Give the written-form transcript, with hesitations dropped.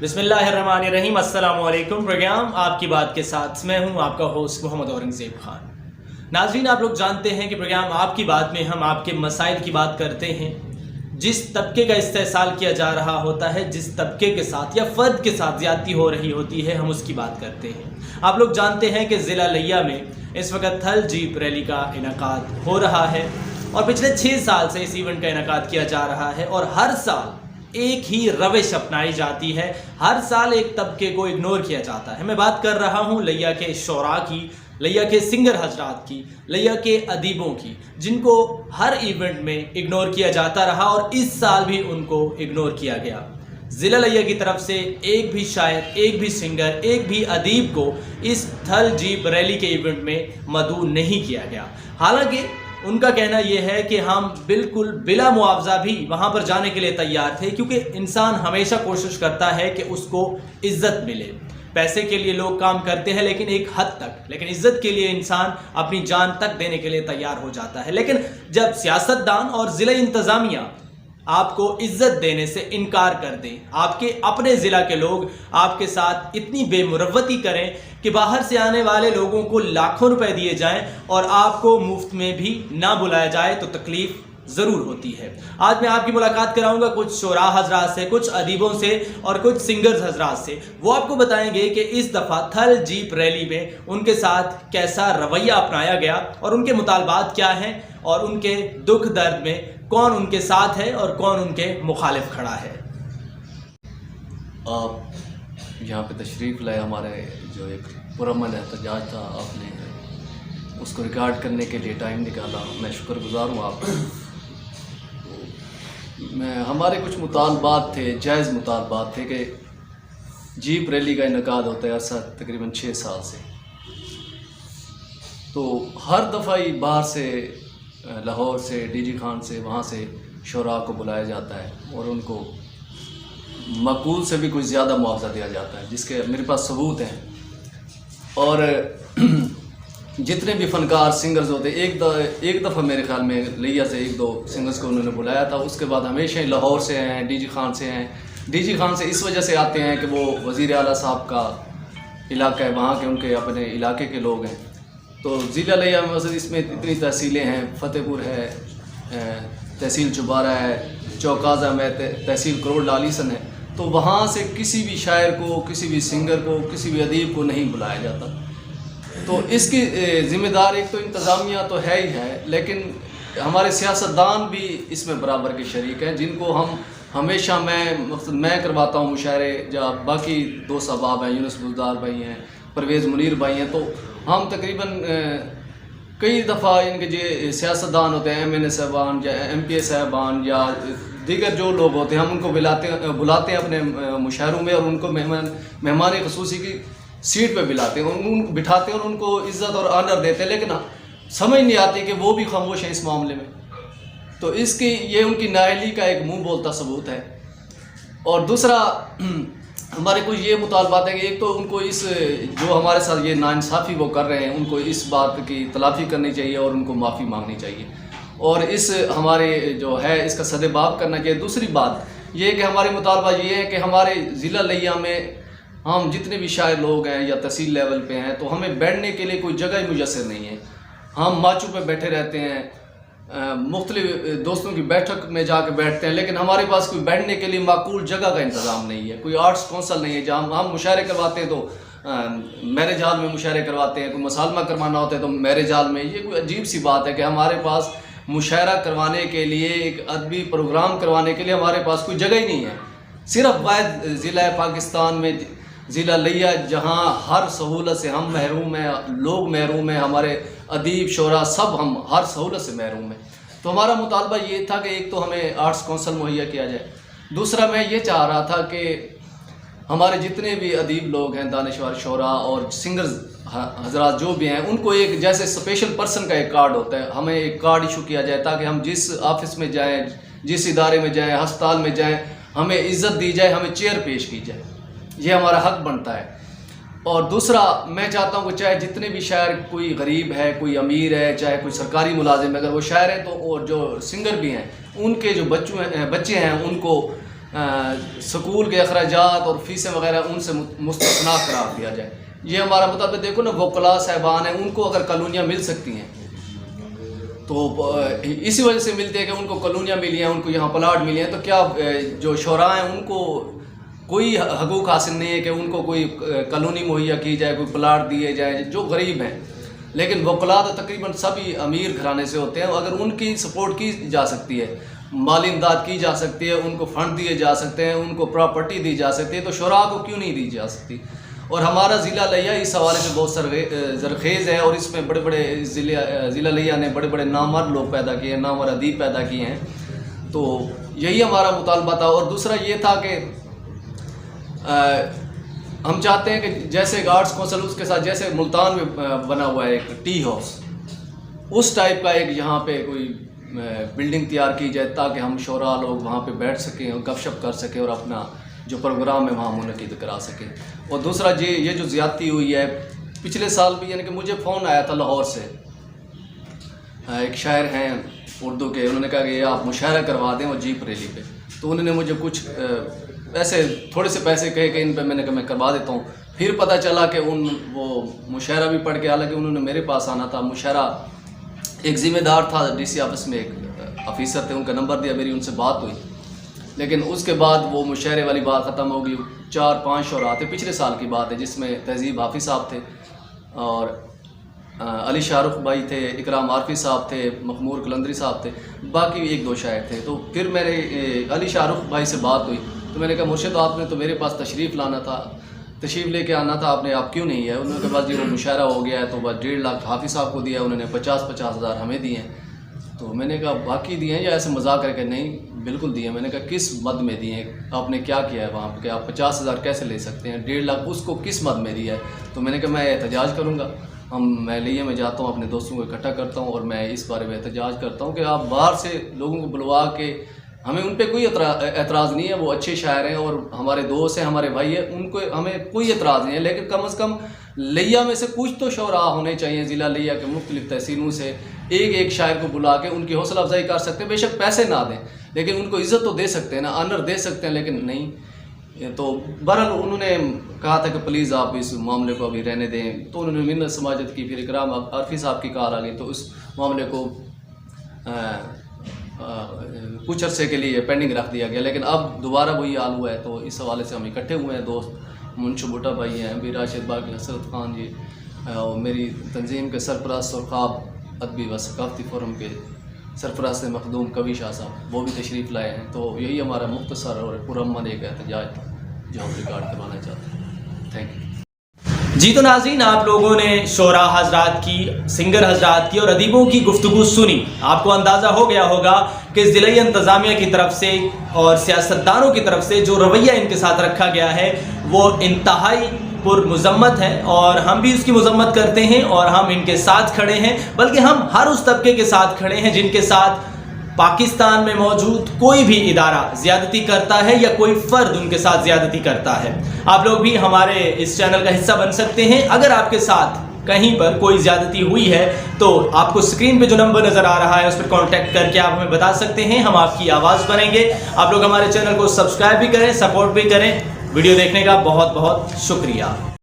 बिस्मिल्लाहिर्रहमानिर्रहीम। अस्सलामु अलैकुम। प्रोग्राम आपकी बात के साथ मैं हूं आपका होस्ट मोहम्मद औरंगज़ेब खान। नाज़रीन, आप लोग जानते हैं कि प्रोग्राम आपकी बात में हम आपके मसाइल की बात करते हैं। जिस तबके का इस्तेहसाल किया जा रहा होता है, जिस तबके के साथ या फ़र्द के साथ ज़्यादती हो रही होती है, हम उसकी बात करते हैं। आप लोग जानते हैं कि ज़िला लिया में इस वक्त थल जीप रैली का इनेकाद हो रहा है और पिछले 6 साल से इस इवेंट का इनेकाद किया जा रहा है और हर साल एक ही रविश अपनाई जाती है। हर साल एक तबके को इग्नोर किया जाता है। मैं बात कर रहा हूँ लिया के शोरा की, लिया के सिंगर हजरात की, लिया के अदीबों की, जिनको हर इवेंट में इग्नोर किया जाता रहा और इस साल भी उनको इग्नोर किया गया। ज़िला लिया की तरफ से एक भी शायर, एक भी सिंगर, एक भी अदीब को इस थल जीप रैली के इवेंट में मदऊ नहीं किया गया। हालांकि उनका कहना यह है कि हम बिल्कुल बिला मुआवजा भी वहाँ पर जाने के लिए तैयार थे, क्योंकि इंसान हमेशा कोशिश करता है कि उसको इज़्ज़त मिले। पैसे के लिए लोग काम करते हैं लेकिन एक हद तक, लेकिन इज़्ज़त के लिए इंसान अपनी जान तक देने के लिए तैयार हो जाता है। लेकिन जब सियासतदान और ज़िला इंतज़ामिया आपको इज़्ज़त देने से इनकार कर दें, आपके अपने ज़िला के लोग आपके साथ इतनी बेमुरव्वती करें कि बाहर से आने वाले लोगों को लाखों रुपए दिए जाएं और आपको मुफ्त में भी ना बुलाया जाए, तो तकलीफ़ ज़रूर होती है। आज मैं आपकी मुलाकात कराऊंगा कुछ शोरा हजरात से, कुछ अदीबों से और कुछ सिंगर्स हजरात से। वो आपको बताएंगे कि इस दफ़ा थल जीप रैली में उनके साथ कैसा रवैया अपनाया गया और उनके मुतालबात क्या हैं और उनके दुख दर्द में कौन उनके साथ है और कौन उनके मुखालिफ खड़ा है। आप यहाँ पे तशरीफ़ लाए, हमारे जो एक पुरअमल एहतजाज था, आपने उसको रिकॉर्ड करने के लिए टाइम निकाला, मैं शुक्रगुज़ार हूँ आपका। हमारे कुछ मुतालबात थे, जायज़ मुतालबात थे कि जीप रैली का इनेकाद होता है ऐसा तकरीबन 6 साल से। तो हर दफ़ा ही बाहर से, लाहौर से, डीजी खान से, वहाँ से शोरा को बुलाया जाता है और उनको मकबूल से भी कुछ ज़्यादा मुआवजा दिया जाता है, जिसके मेरे पास सबूत हैं। और जितने भी फ़नकार सिंगर्स होते, एक दफ़ा मेरे ख्याल में लिया से 1-2 सिंगर्स को उन्होंने बुलाया था। उसके बाद हमेशा ही लाहौर से हैं, डीजी खान से हैं। डीजी खान से इस वजह से आते हैं कि वो वज़ीर आला साहब का इलाका है, वहाँ के उनके अपने इलाके के लोग हैं। तो ज़िला लिया में मसद इसमें इतनी तहसीलें हैं, फ़तेहपुर है, तहसील चुबारा है, चौकाज़ा में तहसील करोड़ लालीसन है। तो वहाँ से किसी भी शायर को, किसी भी सिंगर को, किसी भी अदीब को नहीं बुलाया जाता। तो इसकी ज़िम्मेदार एक तो इंतज़ामिया तो है ही है, लेकिन हमारे सियासतदान भी इसमें बराबर के शरीक हैं, जिनको हम हमेशा मैं करवाता हूँ मुशायरे। जब बाकी 2 सबाब हैं, यूनुस बुज़दार भाई हैं, परवेज़ मुनीर भाई हैं, तो हम तकरीबन कई दफ़ा इनके जो सियासतदान होते हैं, MNA साहबान या MPA साहबान या दीगर जो लोग होते हैं, हम उनको बुलाते हैं अपने मुशायरों में और उनको मेहमान ख़ुसूसी की सीट पे बिठाते हैं और उनको इज़्ज़त और आनर देते हैं। लेकिन समझ नहीं आती कि वो भी खामोश हैं इस मामले में। तो इसकी ये उनकी नाअहली का एक मुँह बोलता सबूत है। और दूसरा हमारे कुछ ये मुतालबात है कि एक तो उनको इस जो हमारे साथ ये नाइंसाफ़ी वो कर रहे हैं, उनको इस बात की तलाफ़ी करनी चाहिए और उनको माफ़ी मांगनी चाहिए और इस हमारे जो है इसका सदेबाब करना चाहिए। दूसरी बात ये कि हमारे मुतालबा ये है कि हमारे ज़िला लिया में हम जितने भी शायर लोग हैं या तहसील लेवल पे हैं, तो हमें बैठने के लिए कोई जगह मुयस्सर नहीं है। हम माचू पे बैठे रहते हैं, मुख्तलिफ दोस्तों की बैठक में जाकर बैठते हैं, लेकिन हमारे पास कोई बैठने के लिए माकूल जगह का इंतज़ाम नहीं है। कोई आर्ट्स कौंसल नहीं है जहाँ हम मुशायरे करवाते हैं तो मैरिज हॉल में मुशायरे करवाते हैं, कोई मसालमा करवाना होता है तो मैरिज हॉल में। ये कोई अजीब सी बात है कि हमारे पास मुशायरा करवाने के लिए, एक अदबी प्रोग्राम करवाने के लिए हमारे पास कोई जगह ही नहीं है। सिर्फ वाहिद ज़िला पाकिस्तान में ज़िला लिया जहाँ हर सहूलत से हम महरूम हैं, लोग महरूम हैं, हमारे अदीब शोरा सब हम हर सहूलत से महरूम हैं। तो हमारा मुतालबा ये था कि एक तो हमें आर्ट्स कौंसल मुहैया किया जाए, दूसरा मैं ये चाह रहा था कि हमारे जितने भी अदीब लोग हैं, दानिशवर शोरा और सिंगर्स हजरात जो भी हैं, उनको एक जैसे स्पेशल पर्सन का एक कार्ड होता है, हमें एक कार्ड इशू किया जाए ताकि हम जिस ऑफिस में जाएँ, जिस इदारे में जाएँ, अस्पताल में जाएँ, हमें इज़्ज़त दी जाए, हमें चेयर पेश की जाए। ये हमारा हक बनता है। और दूसरा मैं चाहता हूँ कि चाहे जितने भी शायर, कोई गरीब है, कोई अमीर है, चाहे कोई सरकारी मुलाजिम है, अगर वो शायर हैं तो और जो सिंगर भी हैं, उनके जो बच्चे हैं उनको سکول کے اخراجات اور فیسیں وغیرہ ان سے مستثنا قرار دیا جائے. یہ ہمارا مطلب دیکھو نا وکلاء صاحبان ہیں ان کو اگر کالونیاں مل سکتی ہیں تو اسی وجہ سے ملتے ہیں کہ ان کو کالونیاں ملی ہیں, ان کو یہاں پلاٹ ملی ہیں, تو کیا جو شعراء ہیں ان کو کوئی حقوق حاصل نہیں ہے کہ ان کو کوئی کالونی مہیا کی جائے, کوئی پلاٹ دیے جائیں جو غریب ہیں. لیکن وکلاء تو تقریباً سبھی امیر گھرانے سے ہوتے ہیں, اگر ان کی سپورٹ کی جا سکتی ہے, مالی امداد کی جا سکتی ہے, ان کو فنڈ دیے جا سکتے ہیں, ان کو پراپرٹی دی جا سکتی ہے, تو شعراء کو کیوں نہیں دی جا سکتی. اور ہمارا ضلع لیا اس حوالے سے بہت زرخیز ہے, اور اس میں بڑے بڑے ضلع لیا نے بڑے بڑے نامور لوگ پیدا کیے ہیں, نامور ادیب پیدا کیے ہیں. تو یہی ہمارا مطالبہ تھا. اور دوسرا یہ تھا کہ ہم چاہتے ہیں کہ جیسے آرٹس کونسل اس کے ساتھ جیسے ملتان میں بنا ہوا ہے ایک ٹی ہاؤس, اس ٹائپ کا ایک یہاں پہ کوئی بلڈنگ تیار کی جائے تاکہ ہم شعراء لوگ وہاں پہ بیٹھ سکیں اور گپ شپ کر سکیں اور اپنا جو پروگرام ہے وہاں منعقد کرا سکیں. اور دوسرا یہ جو زیادتی ہوئی ہے پچھلے سال بھی, یعنی کہ مجھے فون آیا تھا لاہور سے, ایک شاعر ہیں اردو کے, انہوں نے کہا کہ آپ مشاعرہ کروا دیں وہ جیپ ریلی پہ. تو انہوں نے مجھے کچھ ایسے تھوڑے سے پیسے کہے کہ ان پہ میں نے کہا میں کروا دیتا ہوں. پھر پتہ چلا کہ وہ مشاعرہ بھی پڑھ کے, حالانکہ انہوں نے میرے پاس آنا تھا. مشاعرہ ایک ذمہ دار تھا ڈی سی آفس میں, ایک آفیسر تھے, ان کا نمبر دیا, میری ان سے بات ہوئی. لیکن اس کے بعد وہ مشاعرے والی بات ختم ہو گئی. 4-5 شعراء تھے, پچھلے سال کی بات ہے, جس میں تہذیب حافظ صاحب تھے اور علی شاہ رخ بھائی تھے, اکرام عارفی صاحب تھے, مخمور قلندری صاحب تھے, باقی 1-2 شاعر تھے. تو پھر میرے علی شاہ رخ بھائی سے بات ہوئی تو میں نے کہا مرشد آپ نے تو میرے پاس تشریف لانا تھا, تشریف لے کے آنا تھا, آپ کیوں نہیں ہے. انہوں نے کہا بس جی وہ مشاعرہ ہو گیا ہے تو بس 1.5 لاکھ حافظ صاحب کو دیا, انہوں نے 50-50 ہزار ہمیں دیے ہیں. تو میں نے کہا باقی دیے ہیں یا ایسے مذاق کر کے, نہیں بالکل دیے. میں نے کہا کس مد میں دیے ہیں, آپ نے کیا کیا ہے وہاں پہ کہ آپ 50 ہزار کیسے لے سکتے ہیں, 1.5 لاکھ اس کو کس مد میں دیا ہے. تو میں نے کہا میں احتجاج کروں گا, میں لیے میں جاتا ہوں, اپنے دوستوں کو اکٹھا کرتا ہوں اور میں اس بارے میں احتجاج کرتا ہوں کہ آپ باہر سے لوگوں کو بلوا کے, ہمیں ان پہ کوئی اعتراض نہیں ہے, وہ اچھے شاعر ہیں اور ہمارے دوست ہیں, ہمارے بھائی ہیں, ان کو ہمیں کوئی اعتراض نہیں ہے. لیکن کم از کم لیا میں سے کچھ تو شعراء ہونے چاہیے ضلع لیا کے مختلف تحصیلوں سے, ایک شاعر کو بلا کے ان کی حوصلہ افزائی کر سکتے ہیں. بے شک پیسے نہ دیں لیکن ان کو عزت تو دے سکتے ہیں نا, آنر دے سکتے ہیں, لیکن نہیں. تو بہرحال انہوں نے کہا تھا کہ پلیز آپ اس معاملے کو ابھی رہنے دیں. تو انہوں نے منت سماجت کی, پھر اکرام عارفی صاحب کی کار آ گئی, تو اس معاملے کو کچھ عرصے کے لیے پینڈنگ رکھ دیا گیا. لیکن اب دوبارہ وہی حال ہوا ہے. تو اس حوالے سے ہم اکٹھے ہوئے ہیں, دوست منشو بھٹا بھائی ہیں, بھی راشد باغی, حسرت خان جی, اور میری تنظیم کے سرپرست اور خواب ادبی و ثقافتی فورم کے سرپرست مخدوم کبھی شاہ صاحب, وہ بھی تشریف لائے ہیں. تو یہی ہمارا مختصر اور پرامن ایک احتجاج تھا جو ہم ریکارڈ کروانا چاہتے ہیں. Thank you. جی تو ناظرین, آپ لوگوں نے شعراء حضرات کی, سنگر حضرات کی اور ادیبوں کی گفتگو سنی. آپ کو اندازہ ہو گیا ہوگا کہ ضلعی انتظامیہ کی طرف سے اور سیاستدانوں کی طرف سے جو رویہ ان کے ساتھ رکھا گیا ہے وہ انتہائی پر مذمت ہے, اور ہم بھی اس کی مذمت کرتے ہیں اور ہم ان کے ساتھ کھڑے ہیں. بلکہ ہم ہر اس طبقے کے ساتھ کھڑے ہیں جن کے ساتھ پاکستان میں موجود کوئی بھی ادارہ زیادتی کرتا ہے یا کوئی فرد ان کے ساتھ زیادتی کرتا ہے. آپ لوگ بھی ہمارے اس چینل کا حصہ بن سکتے ہیں. اگر آپ کے ساتھ کہیں پر کوئی زیادتی ہوئی ہے تو آپ کو اسکرین پہ جو نمبر نظر آ رہا ہے اس پر کانٹیکٹ کر کے آپ ہمیں بتا سکتے ہیں, ہم آپ کی آواز بنیں گے. آپ لوگ ہمارے چینل کو سبسکرائب بھی کریں, سپورٹ بھی کریں. ویڈیو دیکھنے کا بہت بہت شکریہ.